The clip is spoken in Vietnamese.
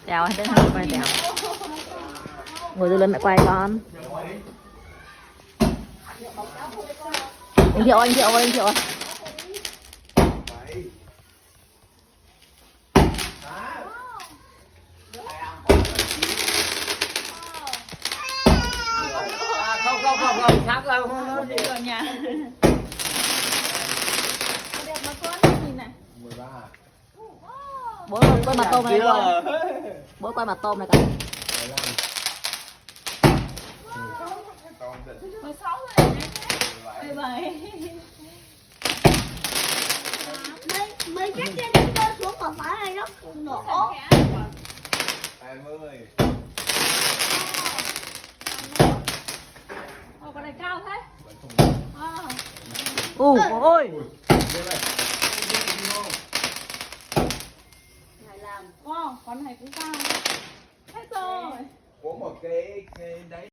Đèo anh đến hai quay đèo. Ngồi tôi lên mẹ quay con. Anh Thiệu ơi, anh Thiệu ơi, anh Thiệu ơi. Không sắp đâu không đi vào nhà. Đẹp mà con nhìn này. 13. Bố quay mặt tôm này coi. Bố quay mặt tôm này coi. 16 rồi này. 17. Mấy chiếc kia đi rơi xuống mà phải này nó nổ. 20. Con này cao thế. Ôi. Con này cũng cao. Hết rồi. Có một cái đấy